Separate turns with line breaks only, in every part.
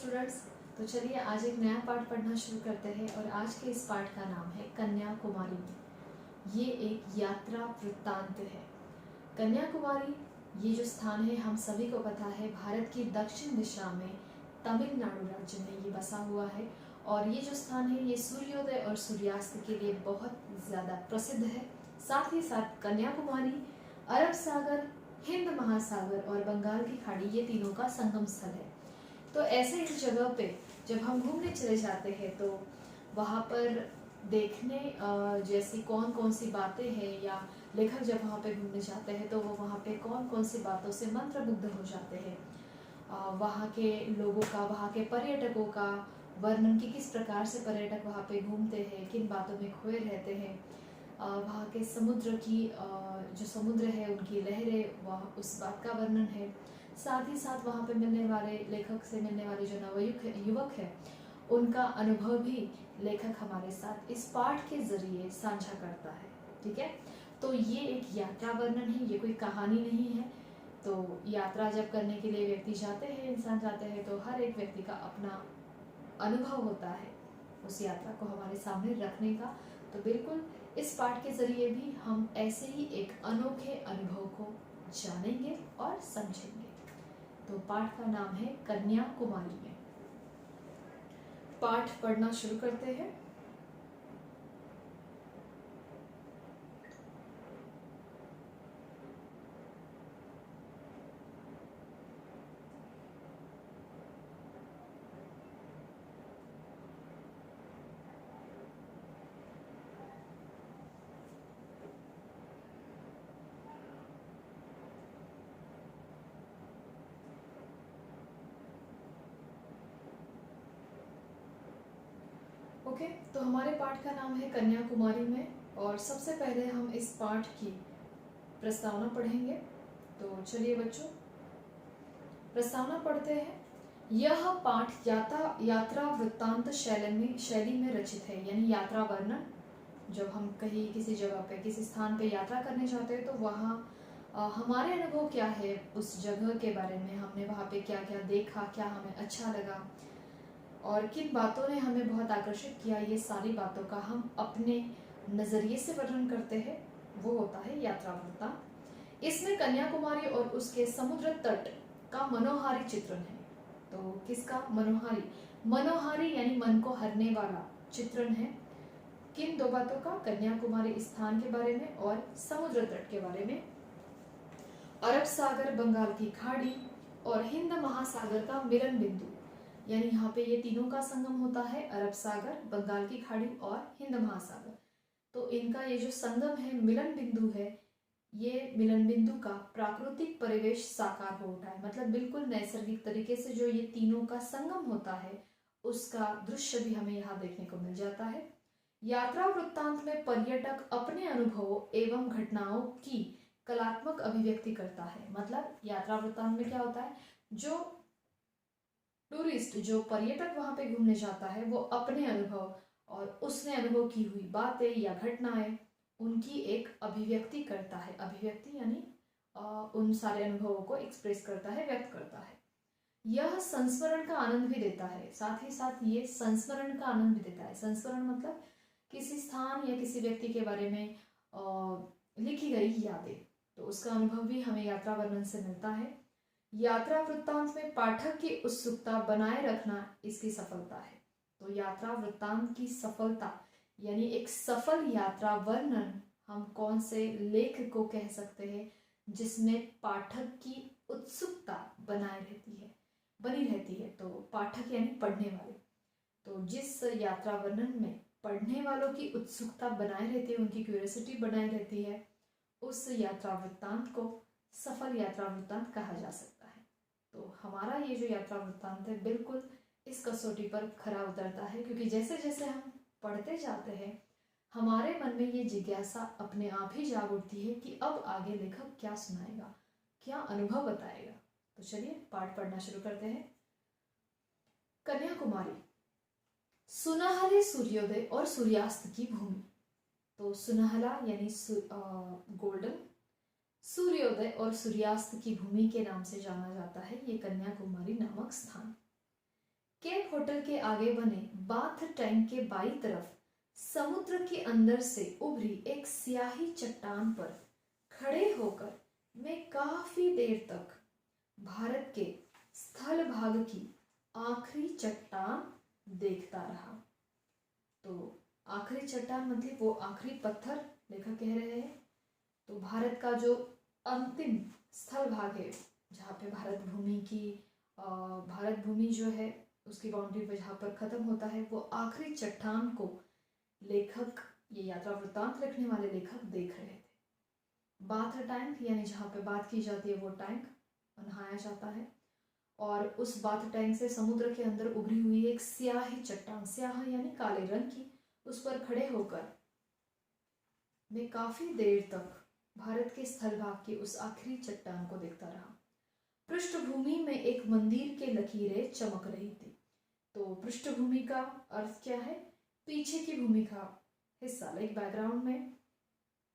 Students, तो चलिए आज एक नया पाठ पढ़ना शुरू करते हैं और आज के इस पाठ का नाम है कन्याकुमारी में। ये एक यात्रा वृत्तांत है। कन्याकुमारी ये जो स्थान है हम सभी को पता है, भारत की दक्षिण दिशा में तमिलनाडु राज्य में ये बसा हुआ है। और ये जो स्थान है ये सूर्योदय और सूर्यास्त के लिए बहुत ज़्यादा प्रसिद्ध है। साथ ही साथ कन्याकुमारी अरब सागर, हिंद महासागर और बंगाल की खाड़ी ये तीनों का संगम स्थल है। तो ऐसे इस जगह पे जब हम घूमने चले जाते हैं तो वहाँ पर देखने जैसी कौन कौन सी बातें हैं, या लेखक जब वहाँ पे घूमने जाते हैं तो वो वहाँ पे कौन कौन सी बातों से मंत्रमुग्ध हो जाते हैं, वहाँ के लोगों का, वहाँ के पर्यटकों का वर्णन कि किस प्रकार से पर्यटक वहाँ पे घूमते हैं, किन बातों में खोए रहते हैं, वहाँ के समुद्र की जो समुद्र है उनकी लहरें, वह उस बात का वर्णन है। साथ ही साथ वहाँ पे मिलने वाले, लेखक से मिलने वाले जो युवक है उनका अनुभव भी लेखक हमारे साथ इस पाठ के जरिए साझा करता है। ठीक है, तो ये एक यात्रा वर्णन है, ये कोई कहानी नहीं है। तो यात्रा जब करने के लिए व्यक्ति जाते हैं, इंसान जाते हैं, तो हर एक व्यक्ति का अपना अनुभव होता है उस यात्रा को हमारे सामने रखने का। तो बिल्कुल इस पाठ के जरिए भी हम ऐसे ही एक अनोखे अनुभव को जानेंगे और समझेंगे। तो पाठ का नाम है कन्याकुमारी में। पाठ पढ़ना शुरू करते हैं। ओके, तो हमारे पाठ का नाम है कन्याकुमारी में, और सबसे पहले हम इस पाठ की प्रस्तावना पढ़ेंगे। तो चलिए बच्चों, प्रस्तावना पढ़ते हैं। यह पाठ यात्रा वृत्तांत शैली में रचित है, यानी यात्रा वर्णन। जब हम कहीं किसी जगह पे, किसी स्थान पे यात्रा करने जाते हैं तो वहाँ हमारे अनुभव क्या है उस जगह के बारे में, हमने वहाँ पे क्या क्या देखा, क्या हमें अच्छा लगा और किन बातों ने हमें बहुत आकर्षित किया, ये सारी बातों का हम अपने नज़रिए से वर्णन करते हैं, वो होता है यात्रा वृत्तांत। इसमें कन्याकुमारी और उसके समुद्र तट का मनोहारी चित्रण है। तो किसका मनोहारी? मनोहारी यानी मन को हरने वाला चित्रण है। किन दो बातों का? कन्याकुमारी स्थान के बारे में और समुद्र तट के बारे में। अरब सागर, बंगाल की खाड़ी और हिंद महासागर का मिलन बिंदु, यानी यहाँ पे ये तीनों का संगम होता है, अरब सागर, बंगाल की खाड़ी और हिंद महासागर। तो इनका ये जो संगम है, मिलन बिंदु है, ये मिलन बिंदु का प्राकृतिक परिवेश साकार हो उठा है। मतलब बिल्कुल नैसर्गिक तरीके से जो ये तीनों का संगम होता है उसका दृश्य भी हमें यहाँ देखने को मिल जाता है। यात्रा वृत्तांत में पर्यटक अपने अनुभवों एवं घटनाओं की कलात्मक अभिव्यक्ति करता है। मतलब यात्रा वृत्तांत में क्या होता है, जो टूरिस्ट, जो पर्यटक वहां पे घूमने जाता है, वो अपने अनुभव और उसने अनुभव की हुई बातें या घटनाएं, उनकी एक अभिव्यक्ति करता है। अभिव्यक्ति यानी उन सारे अनुभवों को एक्सप्रेस करता है, व्यक्त करता है। यह संस्मरण का आनंद भी देता है। साथ ही साथ ये संस्मरण का आनंद भी देता है। संस्मरण मतलब किसी स्थान या किसी व्यक्ति के बारे में लिखी गई यादें, तो उसका अनुभव भी हमें यात्रा वर्णन से मिलता है। यात्रा वृत्तांत में पाठक की उत्सुकता बनाए रखना इसकी सफलता है। तो यात्रा वृत्तांत की सफलता यानी एक सफल यात्रा वर्णन हम कौन से लेख को कह सकते हैं, जिसमें पाठक की उत्सुकता बनी रहती है। तो पाठक यानी पढ़ने वाले। तो जिस यात्रा वर्णन में पढ़ने वालों की उत्सुकता बनाए रहती है, उनकी क्यूरियोसिटी बनाए रहती है, उस यात्रा वृत्तांत को सफल यात्रा वृत्तांत कहा जा सकता है। तो हमारा ये जो यात्रा वृत्तांत है बिल्कुल इस कसौटी पर खरा उतरता है, क्योंकि जैसे जैसे हम पढ़ते जाते हैं हमारे मन में ये जिज्ञासा अपने आप ही जाग उठती है कि अब आगे लेखक क्या सुनाएगा, क्या अनुभव बताएगा। तो चलिए पाठ पढ़ना शुरू करते हैं। कन्याकुमारी, सुनहरे सूर्योदय और सूर्यास्त की भूमि। तो सुनहला यानी गोल्डन, सूर्योदय और सूर्यास्त की भूमि के नाम से जाना जाता है ये कन्याकुमारी नामक स्थान। होटल के आगे बने बाथ टैंक के बाईं तरफ समुद्र के अंदर से उभरी एक स्याही चट्टान पर खड़े होकर मैं काफी देर तक भारत के स्थल भाग की आखिरी चट्टान देखता रहा। तो आखिरी चट्टान मतलब वो आखिरी पत्थर लेखक कह रहे हैं। तो भारत का जो अंतिम स्थल भाग है जहाँ पे भारत भूमि जो है उसकी बाउंड्री पे जहाँ पर खत्म होता है, वो आखिरी चट्टान को लेखक, ये यात्रा वृत्तांत लिखने वाले लेखक देख रहे थे। बाथ टैंक यानी जहाँ पे बात की जाती है वो टैंक, नहाया जाता है, और उस बाथ टैंक से समुद्र के अंदर उभरी हुई एक स्याही चट्टान, स्याह यानी काले रंग की, उस पर खड़े होकर मैं काफी देर तक भारत के स्थल भाग की उस आखिरी चट्टान को देखता रहा। पृष्ठभूमि में एक मंदिर के लकीरें चमक रही थी। तो पृष्ठभूमि का अर्थ क्या है? पीछे की भूमि का हिस्सा, लाइक बैकग्राउंड में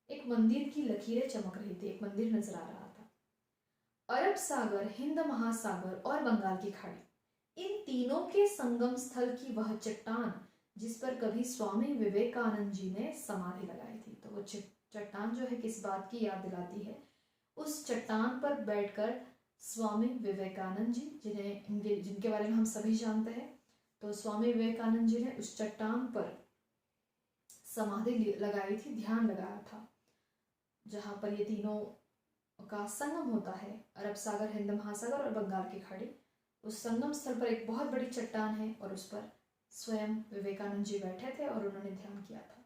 एक मंदिर की लकीरें चमक रही थी, एक मंदिर नजर आ रहा था। अरब सागर, हिंद महासागर और बंगाल की खाड़ी, इन तीनों के संगम स्थल की वह चट्टान जिस पर कभी स्वामी विवेकानंद जी ने समाधि लगाई थी। तो वो चट्टान जो है किस बात की याद दिलाती है? उस चट्टान पर बैठकर स्वामी विवेकानंद जी, जिनके बारे में हम सभी जानते हैं, तो स्वामी विवेकानंद जी ने उस चट्टान पर समाधि लगाई थी, ध्यान लगाया था, जहां पर ये तीनों का संगम होता है, अरब सागर, हिंद महासागर और बंगाल की खाड़ी। उस संगम स्थल पर एक बहुत बड़ी चट्टान है और उस पर स्वयं विवेकानंद जी बैठे थे और उन्होंने ध्यान किया था।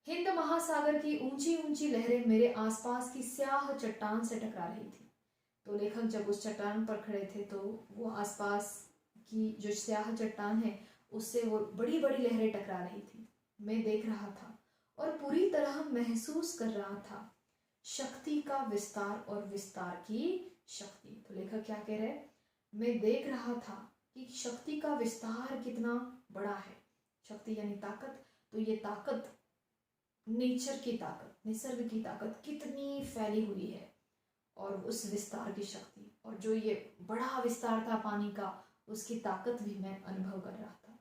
हिंद महासागर की ऊंची ऊंची लहरें मेरे आसपास की स्याह चट्टान से टकरा रही थी। तो लेखक जब उस चट्टान पर खड़े थे तो वो आसपास की जो स्याह चट्टान है उससे वो बड़ी बड़ी लहरें टकरा रही थी। मैं देख रहा था और पूरी तरह महसूस कर रहा था शक्ति का विस्तार और विस्तार की शक्ति। तो लेखक क्या कह रहे? मैं देख रहा था कि शक्ति का विस्तार कितना बड़ा है। शक्ति यानी ताकत, तो ये ताकत नेचर की ताकत, निसर्ग की ताकत कितनी फैली हुई है, और उस विस्तार की शक्ति, और जो ये बड़ा विस्तार था पानी का, उसकी ताकत भी मैं अनुभव कर रहा था।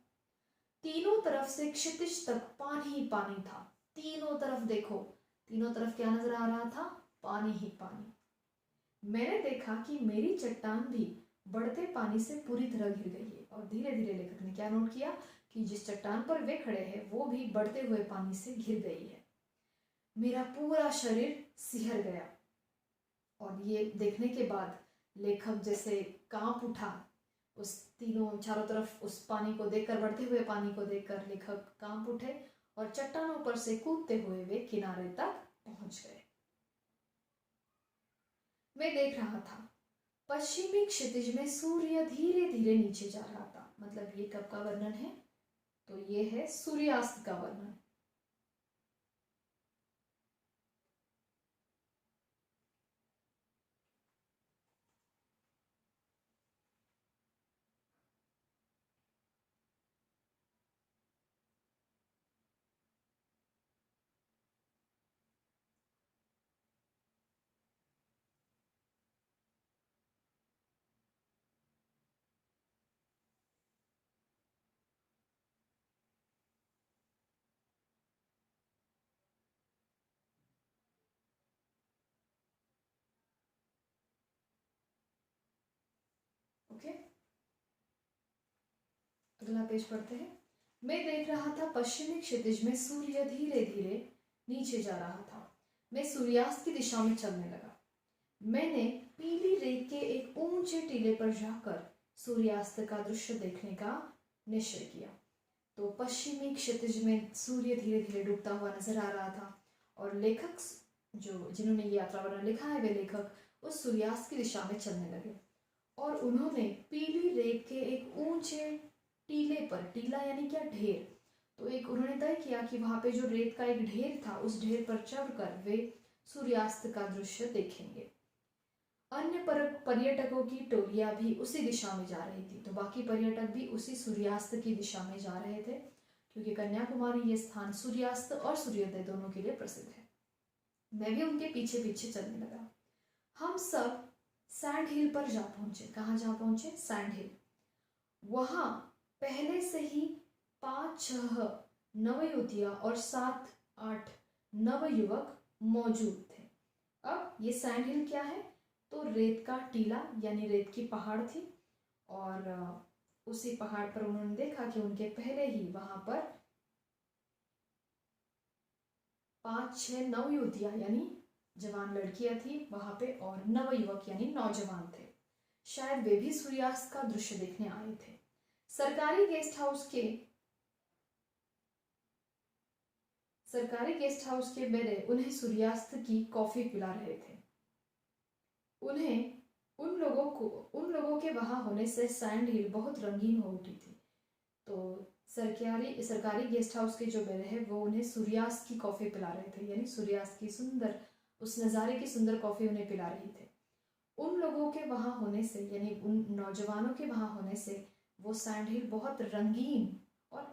तीनों तरफ से क्षितिज तक पानी ही पानी था। तीनों तरफ देखो, तीनों तरफ क्या नजर आ रहा था? पानी ही पानी। मैंने देखा कि मेरी चट्टान भी बढ़ते पानी से पूरी तरह घिर गई है, और धीरे धीरे लेखक ने क्या नोट किया कि जिस चट्टान पर वे खड़े हैं वो भी बढ़ते हुए पानी से घिर गई है। मेरा पूरा शरीर सिहर गया, और ये देखने के बाद लेखक जैसे कांप उठा। उस तीनों चारों तरफ उस पानी को देखकर, बढ़ते हुए पानी को देखकर लेखक कांप उठे और चट्टानों पर से कूदते हुए वे किनारे तक पहुंच गए। मैं देख रहा था पश्चिमी क्षितिज में सूर्य धीरे धीरे नीचे जा रहा था। मतलब ये कब का वर्णन है? तो ये है सूर्यास्त का वर्णन। ओके, अगला पेज पढ़ते हैं। मैं देख रहा था पश्चिमी क्षितिज में सूर्य धीरे धीरे नीचे जा रहा था। मैं सूर्यास्त की दिशा में चलने लगा। मैंने पीली रेत के एक ऊंचे टीले पर जाकर सूर्यास्त का दृश्य देखने का निश्चय किया। तो पश्चिमी क्षितिज में सूर्य धीरे धीरे डूबता हुआ नजर आ रहा था, और लेखक जिन्होंने ये यात्रा वर्णन लिखा है वे लेखक उस सूर्यास्त की दिशा में चलने लगे, और उन्होंने पीली रेत के एक ऊंचे टीले पर, टीला यानी क्या? ढेर। तो एक उन्होंने तय किया कि वहां पे जो रेत का एक ढेर था उस ढेर पर चढ़कर वे सूर्यास्त का दृश्य देखेंगे। अन्य पर्यटकों की टोलियां भी उसी दिशा में जा रही थी। तो बाकी पर्यटक भी उसी सूर्यास्त की दिशा में जा रहे थे, क्योंकि कन्याकुमारी ये स्थान सूर्यास्त और सूर्योदय दोनों के लिए प्रसिद्ध है। मैं भी उनके पीछे पीछे चलने लगा। हम सब सैंड हिल पर जा पहुंचे। कहाँ जा पहुंचे? सैंड हिल। वहां पहले से ही 5-6 नवयुवतियां और 7-8 नवयुवक मौजूद थे। अब ये सैंड हिल क्या है? तो रेत का टीला यानी रेत की पहाड़ थी, और उसी पहाड़ पर उन्होंने देखा कि उनके पहले ही वहां पर 5-6 नवयुवतियां यानी जवान लड़कियां थी वहां पे, और नवयुवक यानी नौजवान थे। शायद वे भी सूर्यास्त का दृश्य देखने आए थे। सरकारी गेस्ट हाउस के बेरे उन्हें सूर्यास्त की कॉफी पिला रहे थे। उन लोगों के वहां होने से सैंड हिल बहुत रंगीन हो उठी थी। तो सरकारी गेस्ट हाउस के जो बेरे है वो उन्हें सूर्यास्त की कॉफी पिला रहे थे, यानी सूर्यास्त की सुंदर, उस नज़ारे की सुंदर कॉफी उन्हें पिला रही थे। उन लोगों के वहां होने से, यानी उन नौजवानों के वहां होने से, वो सैंड हिल बहुत रंगीन और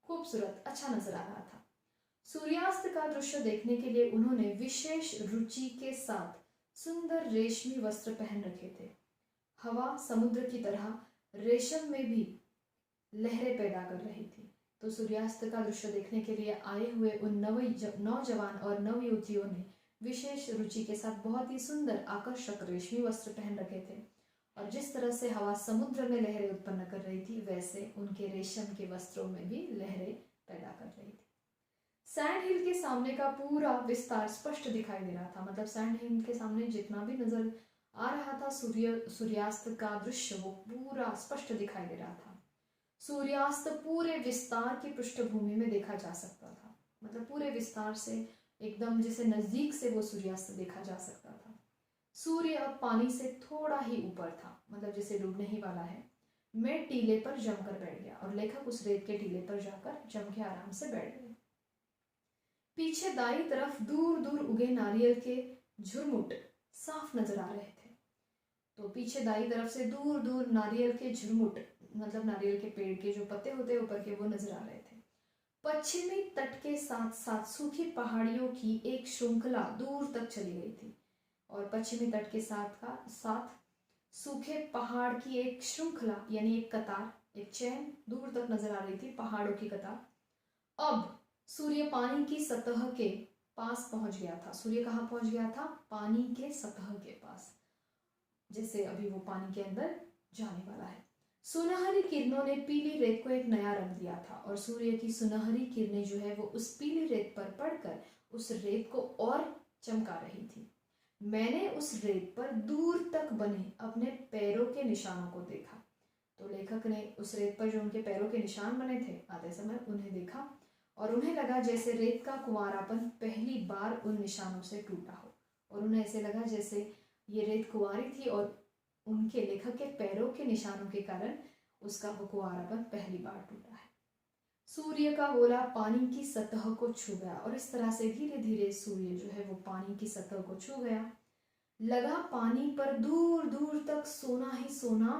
खूबसूरत, अच्छा नजर आ रहा था। सूर्यास्त का दृश्य देखने के लिए उन्होंने विशेष रुचि के साथ सुंदर रेशमी वस्त्र पहन रखे थे। हवा समुद्र की तरह रेशम में भी लहरें पैदा कर रही थी। तो सूर्यास्त का दृश्य देखने के लिए आए हुए उन नौजवान और नवयुवतियों ने विशेष रुचि के साथ बहुत ही सुंदर आकर्षक रेशमी वस्त्र पहन रखे थे, और जिस तरह से हवा समुद्र में लहरें उत्पन्न कर रही थी, वैसे उनके रेशम के वस्त्रों में भी लहरें पैदा कर रही थी। सैंड हिल के सामने का पूरा विस्तार स्पष्ट दिखाई दे रहा था। मतलब सैंड हिल के सामने जितना भी नजर आ रहा था सूर्यास्त का दृश्य, वो पूरा स्पष्ट दिखाई दे रहा था। सूर्यास्त पूरे विस्तार की पृष्ठभूमि में देखा जा सकता था। मतलब पूरे विस्तार से एकदम जैसे नजदीक से वो सूर्यास्त देखा जा सकता था। सूर्य अब पानी से थोड़ा ही ऊपर था, मतलब जैसे डूबने ही वाला है। मैं टीले पर जमकर बैठ गया, और लेखक उस रेत के टीले पर जाकर जम के आराम से बैठ गए। पीछे दाई तरफ दूर दूर उगे नारियल के झुरमुट साफ नजर आ रहे थे। तो पीछे दाई तरफ से दूर दूर नारियल के झुरमुट, मतलब नारियल के पेड़ के जो पत्ते होते हैं ऊपर के, वो नजर आ रहे थे। पश्चिमी तट के साथ साथ सूखी पहाड़ियों की एक श्रृंखला दूर तक चली गई थी, और पश्चिमी तट के साथ सूखे पहाड़ की एक श्रृंखला यानी एक कतार, एक चैन दूर तक नजर आ रही थी, पहाड़ों की कतार। अब सूर्य पानी की सतह के पास पहुंच गया था। सूर्य कहाँ पहुंच गया था? पानी के सतह के पास, जैसे अभी वो पानी के अंदर जाने वाला है। सुनहरी किरणों ने पीली रेत को एक नया रंग दिया था, और सूर्य की सुनहरी किरणें जो है वो उस पीली रेत पर पड़कर उस रेत को और चमका रही थी। मैंने उस रेत पर दूर तक बने अपने पैरों के निशानों को देखा। तो लेखक ने उस रेत पर जो उनके पैरों के निशान बने थे आते समय उन्हें देखा, और उन्हें लगा जैसे रेत का कुंवारापन पहली बार उन निशानों से टूटा हो, और उन्हें ऐसे लगा जैसे ये रेत कुंवारी थी, और उनके लेखक के पैरों के निशानों के कारण उसका वो कुंवारापन पहली बार टूटा है। सूर्य का गोला पानी की सतह को छू गया, और इस तरह से धीरे धीरे सूर्य जो है वो पानी की सतह को छू गया। लगा पानी पर दूर दूर तक सोना ही सोना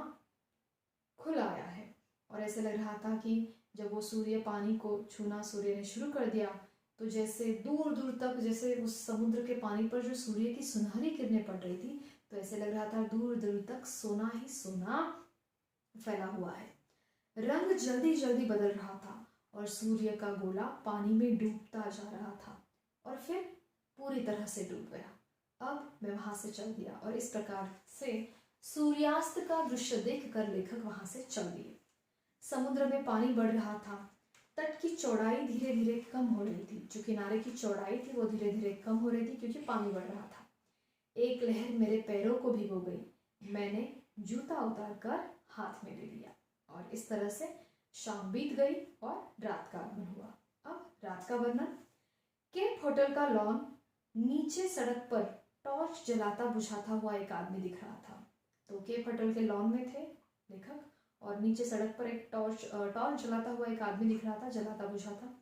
खुल आया है, और ऐसे लग रहा था कि जब वो सूर्य पानी को छूना सूर्य ने शुरू कर दिया, तो जैसे दूर दूर तक, जैसे उस समुद्र के पानी पर जो सूर्य की सुनहरी किरणें पड़ रही थी, तो ऐसे लग रहा था दूर दूर तक सोना ही सोना फैला हुआ है। रंग जल्दी जल्दी बदल रहा था, और सूर्य का गोला पानी में डूबता जा रहा था, और फिर पूरी तरह से डूब गया। अब मैं वहां से चल दिया, और इस प्रकार से सूर्यास्त का दृश्य देखकर लेखक वहां से चल दिए। समुद्र में पानी बढ़ रहा था। तट की चौड़ाई धीरे धीरे कम हो रही थी। जो किनारे की चौड़ाई थी वो धीरे धीरे कम हो रही थी, क्योंकि पानी बढ़ रहा था। एक लहर मेरे पैरों को भिगो गई। मैंने जूता उतार कर हाथ में ले लिया, और इस तरह से शाम बीत गई और रात का आगमन हुआ। अब रात का वर्णन। केप होटल का लॉन, नीचे सड़क पर टॉर्च जलाता बुझाता हुआ एक आदमी दिख रहा था। तो केप होटल के लॉन में थे लेखक, और नीचे सड़क पर एक टॉर्च जलाता हुआ एक आदमी दिख रहा था, जलाता बुझाता।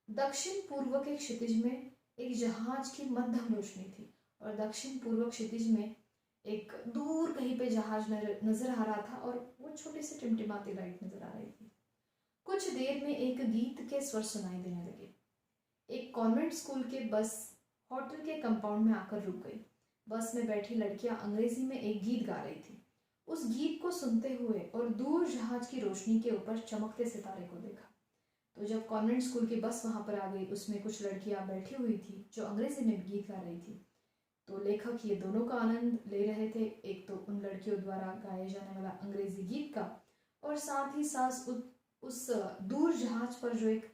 दक्षिण पूर्व के क्षितिज में एक जहाज की मध्यम रोशनी थी, और दक्षिण पूर्व क्षितिज में एक दूर कहीं पे जहाज नजर आ रहा था, और वो छोटी सी टिमटिमाती लाइट नजर आ रही थी। कुछ देर में एक गीत के स्वर सुनाई देने लगे। एक कॉन्वेंट स्कूल के बस होटल के कंपाउंड में आकर रुक गई। बस में बैठी लड़कियां अंग्रेजी में एक गीत गा रही थी। उस गीत को सुनते हुए और दूर जहाज की रोशनी के ऊपर चमकते सितारे को देखा। तो जब कॉन्वेंट स्कूल की बस वहां पर आ गई, उसमें कुछ लड़कियां बैठी हुई थी जो अंग्रेजी में गीत गा रही थी। तो लेखक ये दोनों का आनंद ले रहे थे, एक तो उन लड़कियों द्वारा गाए जाने वाला अंग्रेजी गीत का, और साथ ही साथ उस दूर जहाज पर जो एक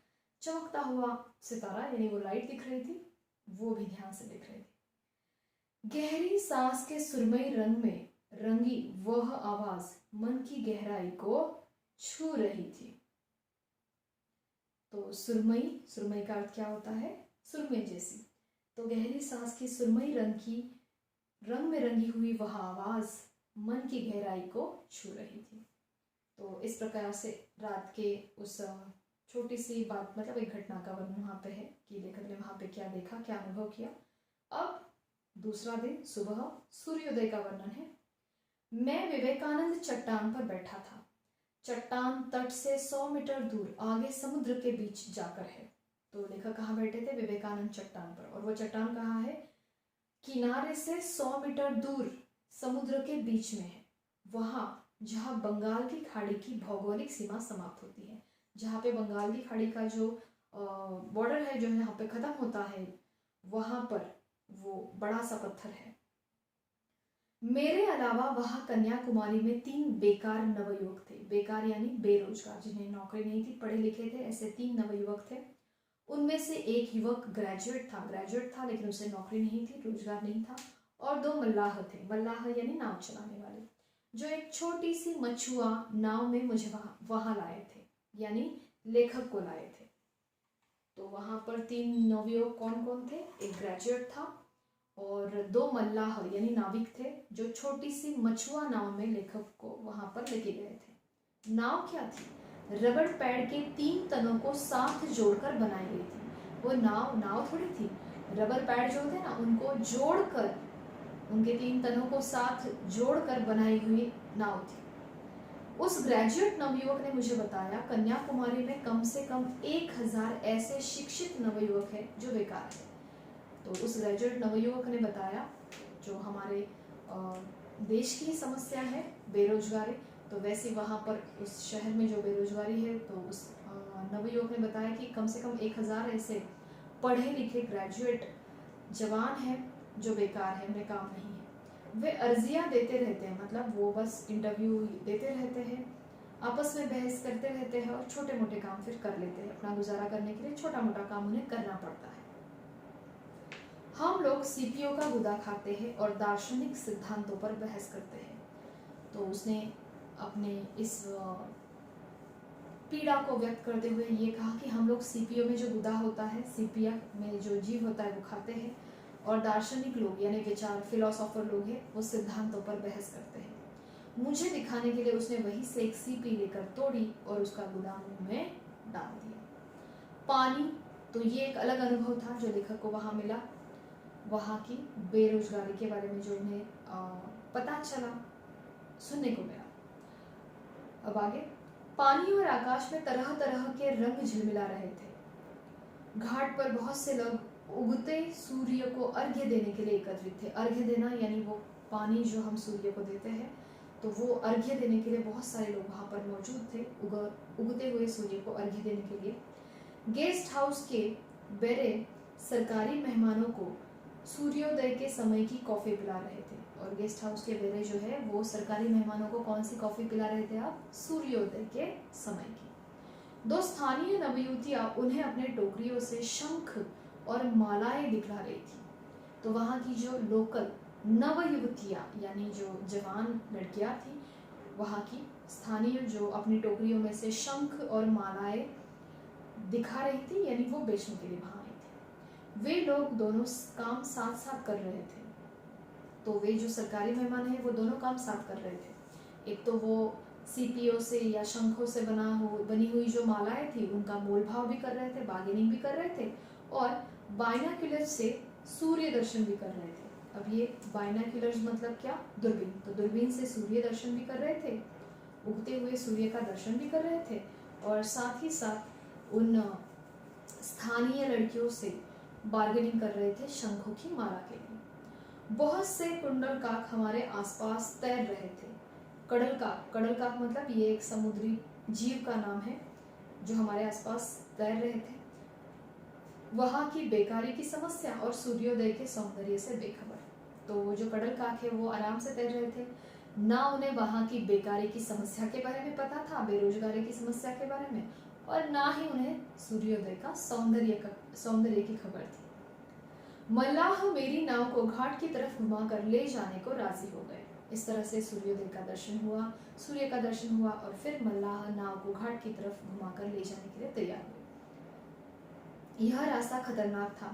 चमकता हुआ सितारा यानी वो लाइट दिख रही थी, वो भी ध्यान से दिख रही थी। गहरी सांस के सुरमई रंग में रंगी वह आवाज मन की गहराई को छू रही थी। तो सुरमई, सुरमई का अर्थ क्या होता है? सुरमई जैसी। तो गहरी सांस की सुरमई रंग में रंगी हुई वह आवाज मन की गहराई को छू रही थी। तो इस प्रकार से रात के उस छोटी सी बात, मतलब एक घटना का वर्णन वहां पे है कि लेखक ने वहां पे क्या देखा, क्या अनुभव किया। अब दूसरा दिन सुबह सूर्योदय का वर्णन है। मैं विवेकानंद चट्टान पर बैठा था। चट्टान तट से 100 मीटर दूर आगे समुद्र के बीच जाकर है। तो लेखक कहाँ बैठे थे? विवेकानंद चट्टान पर। और वो चट्टान कहाँ है? किनारे से 100 मीटर दूर समुद्र के बीच में है, वहां जहां बंगाल की खाड़ी की भौगोलिक सीमा समाप्त होती है। जहाँ पे बंगाल की खाड़ी का जो बॉर्डर है, जो यहाँ पे खत्म होता है, वहां पर वो बड़ा सा पत्थर है। मेरे अलावा वहां कन्याकुमारी में 3 बेकार नवयुवक थे। बेकार यानी बेरोजगार, जिन्हें नौकरी नहीं थी, पढ़े लिखे थे, ऐसे 3 नवयुवक थे। उनमें से एक युवक ग्रेजुएट था लेकिन उसे नौकरी नहीं थी, रोजगार नहीं था। और 2 मल्लाह थे। मल्लाह यानी नाव चलाने वाले, जो एक छोटी सी मछुआ नाव में मुझे वहां लाए थे, यानी लेखक को लाए थे। तो वहां पर 3 नवयुवक कौन कौन थे? एक ग्रेजुएट था और 2 मल्लाह यानी नाविक थे, जो छोटी सी मछुआ नाव में लेखक को वहां पर लेके गए थे। नाव क्या थी? रबड़ पैड के 3 तनों को साथ जोड़कर बनाई गई थी। वो नाव थोड़ी थी, रबर पैड जो होते हैं ना, उनको जोड़कर, उनके 3 तनों को साथ जोड़कर बनाई हुई नाव थी। उस ग्रेजुएट नवयुवक ने मुझे बताया कन्याकुमारी में कम से कम 1000 ऐसे शिक्षित नवयुवक हैं जो बेकार है। तो उस ग्रेजुएट नवयुवक ने बताया, जो हमारे देश की समस्या है बेरोजगारी, तो वैसे वहाँ पर उस शहर में जो बेरोजगारी है, तो उस नवयुवक ने बताया कि कम से कम 1000 ऐसे पढ़े लिखे ग्रेजुएट जवान हैं जो बेकार है, उन्हें काम नहीं है। वे अर्जियां देते रहते हैं, मतलब वो बस इंटरव्यू देते रहते हैं, आपस में बहस करते रहते हैं और छोटे मोटे काम फिर कर लेते हैं। अपना गुजारा करने के लिए छोटा मोटा काम उन्हें करना पड़ता है। हम लोग सीपीओ का गुदा खाते हैं और दार्शनिक सिद्धांतों पर बहस करते हैं। तो उसने अपने इस पीड़ा को व्यक्त करते हुए ये कहा कि हम लोग सीपीओ में जो गुदा होता है, सीपीओ में जो जीव होता है, वो खाते हैं, और दार्शनिक लोग यानी विचार फिलोसोफर लोग हैं, वो सिद्धांतों पर बहस करते हैं। मुझे दिखाने के लिए उसने वहीं से एक सीपी लेकर तोड़ी और उसका गुदा मुंह में डाल दिया। पानी, तो ये एक अलग अनुभव था जो लेखक को वहां मिला, वहाँ की बेरोजगारी के बारे में जो उन्हें पता चला, सुनने को मिला। अब आगे, पानी और आकाश में तरह तरह के रंग झिलमिला रहे थे। घाट पर बहुत से लोग उगते सूर्य को अर्घ्य देने के लिए एकत्रित थे। अर्घ्य देना यानी वो पानी जो हम सूर्य को देते हैं, तो वो अर्घ्य देने के लिए बहुत सारे लोग वहाँ पर मौजूद थे, उगते हुए सूर्य को अर्घ्य देने के लिए। गेस्ट हाउस के बेरे सरकारी मेहमानों को सूर्योदय के समय की कॉफी पिला रहे थे। और गेस्ट हाउस के बेरे जो है वो सरकारी मेहमानों को कौन सी कॉफी पिला रहे थे? आप सूर्योदय के समय की। 2 स्थानीय नवयुवतियां उन्हें अपने टोकरियों से शंख और मालाएं दिखला रही थी। तो वहाँ की जो लोकल नवयुवतियां यानी जो जवान लड़कियां थी, वहाँ की स्थानीय जो अपनी टोकरियों में से शंख और मालाएं दिखा रही थी, यानी वो बेचने के लिए वहां आई थी। वे लोग दोनों काम साथ साथ कर रहे थे। तो वे जो सरकारी मेहमान हैं वो दोनों काम साथ कर रहे थे। एक तो वो सीपीओ से या शंखों से बनी हुई जो मालाएं थी उनका मोल भाव भी कर रहे थे, बार्गेनिंग भी कर रहे थे, और बाइनाक्यूलर से सूर्य दर्शन भी कर रहे थे। अब ये बाइनाक्यूलर्स मतलब क्या? दूरबीन। तो दूरबीन से सूर्य दर्शन भी कर रहे थे, उगते हुए सूर्य का दर्शन भी कर रहे थे, और साथ ही साथ उन स्थानीय लड़कियों से बार्गेनिंग कर रहे थे शंखों की माला के लिए। बहुत से कुंडलकाक हमारे आसपास तैर रहे थे। कडलकाक मतलब ये एक समुद्री जीव का नाम है जो हमारे आसपास तैर रहे थे। वहां की बेकारी की समस्या और सूर्योदय के सौंदर्य से बेखबर। तो जो कडलकाक है वो आराम से तैर रहे थे, ना उन्हें वहां की बेकारी की समस्या के बारे में पता था, बेरोजगारी की समस्या के बारे में, और ना ही उन्हें सूर्योदय का सौंदर्य की खबर थी। मल्लाह मेरी नाव को घाट की तरफ घुमाकर ले जाने को राजी हो गए। इस तरह से सूर्योदय का दर्शन हुआ, सूर्य का दर्शन हुआ, और फिर मल्लाह नाव को घाट की तरफ घुमाकर ले जाने के लिए तैयार हुए। यह रास्ता खतरनाक था।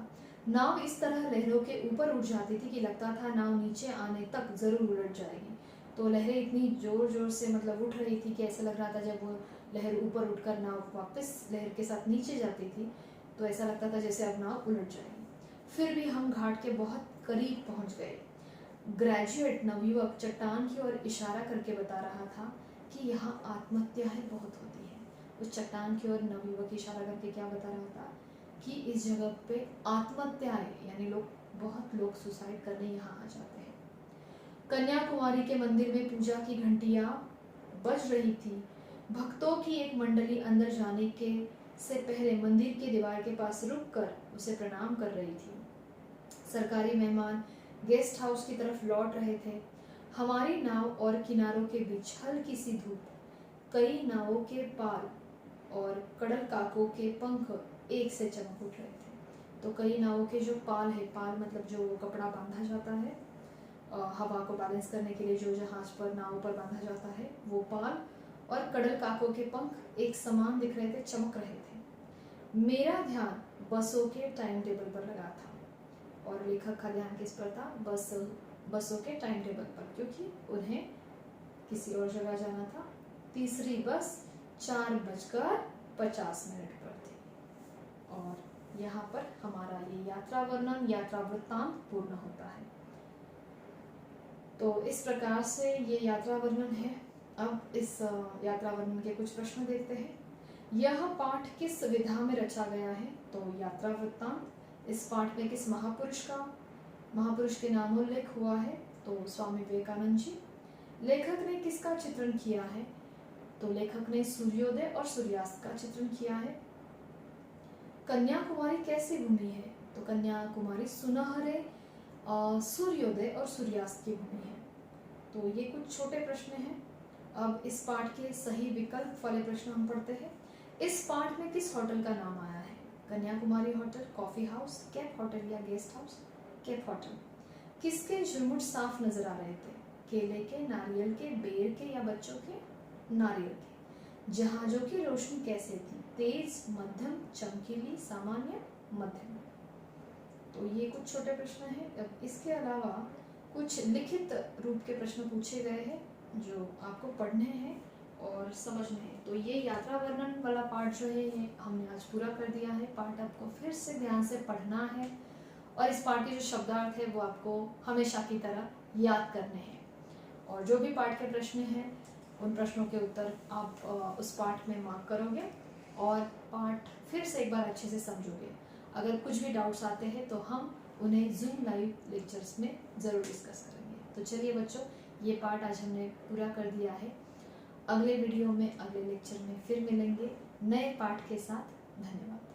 नाव इस तरह लहरों के ऊपर उठ जाती थी कि लगता था नाव नीचे आने तक जरूर उलट जाएगी। तो लहरें इतनी जोर जोर से मतलब उठ रही थी कि ऐसा लग रहा था जब वो लहर ऊपर उठकर नाव वापस लहर के साथ नीचे जाती थी तो ऐसा लगता था जैसे अब नाव उलट जाएगी। फिर भी हम घाट के बहुत करीब पहुंच गए। ग्रेजुएट नवयुवक चट्टान की ओर इशारा करके बता रहा था कि यहाँ आत्महत्याएं बहुत होती है। उस चट्टान की ओर नवयुवक इशारा करके क्या बता रहा था कि इस जगह पे आत्महत्याएं यानी बहुत लोग सुसाइड करने यहाँ आ जाते हैं। कन्याकुमारी के मंदिर में पूजा की घंटियां बज रही थी। भक्तों की एक मंडली अंदर जाने के से पहले मंदिर की दीवार के पास रुककर उसे प्रणाम कर रही थी। सरकारी मेहमान गेस्ट हाउस की तरफ लौट रहे थे। हमारी नाव और किनारों के बीच हल्की सी धूप, कई नावों के पाल और कडलकाकों के पंख एक से चमक उठ रहे थे। तो कई नावों के जो पाल है, पाल मतलब जो कपड़ा बांधा जाता है हवा को बैलेंस करने के लिए, जो जहाज पर नाव पर बांधा जाता है, वो पाल और कडलकाकों के पंख एक समान दिख रहे थे, चमक रहे थे। मेरा ध्यान बसों के टाइम टेबल पर लगा था और लेखक का ध्यान किस पर था? बसों के टाइम टेबल पर, क्योंकि उन्हें किसी और जगह जाना था। तीसरी बस 4:50 पर थी। और यहाँ पर हमारा ये यात्रा वर्णन, यात्रा वृत्तांत पूर्ण होता है। तो इस प्रकार से ये यात्रा वर्णन है। अब इस यात्रा वर्णन के कुछ प्रश्न देखते हैं। यह पाठ किस विधा में रचा गया है? तो यात्रा वृत्तांत। इस पाठ में किस महापुरुष के नामोल्लेख हुआ है? तो स्वामी विवेकानंद जी। लेखक ने किसका चित्रण किया है? तो लेखक ने सूर्योदय और सूर्यास्त का चित्रण किया है। कन्याकुमारी कैसी भूमि है? तो कन्याकुमारी सुनहरे सूर्योदय और सूर्यास्त की भूमि है। तो ये कुछ छोटे प्रश्न हैं। अब इस पाठ के सही विकल्प वाले प्रश्न हम पढ़ते हैं। इस पाठ में किस होटल का नाम आया है? Kanyakumari hotel, coffee house, cape hotel या गेस्ट हाउस? Cape hotel. किसके झुरमुट साफ नजर आ रहे थे? केले के, नारियल के, बेर के या बच्चों के? नारियल के। जहाजों की रोशनी कैसे थी? तेज, मध्यम, चमकीली, सामान्य, मध्यम। तो ये कुछ छोटे प्रश्न हैं। अब इसके अलावा कुछ लिखित रूप के प्रश्न पूछे गए हैं जो आपको पढ़ने हैं और समझने हैं। तो ये यात्रा वर्णन वाला पार्ट जो है ये हमने आज पूरा कर दिया है। पार्ट आपको फिर से ध्यान से पढ़ना है और इस पार्ट के जो शब्दार्थ है वो आपको हमेशा की तरह याद करने हैं। और जो भी पार्ट के प्रश्न हैं उन प्रश्नों के उत्तर आप उस पार्ट में मार्क करोगे और पार्ट फिर से एक बार अच्छे से समझोगे। अगर कुछ भी डाउट्स आते हैं तो हम उन्हें जूम लाइव लेक्चर्स में ज़रूर डिस्कस करेंगे। तो चलिए बच्चों, ये पार्ट आज हमने पूरा कर दिया है। अगले वीडियो में, अगले लेक्चर में फिर मिलेंगे नए पाठ के साथ। धन्यवाद।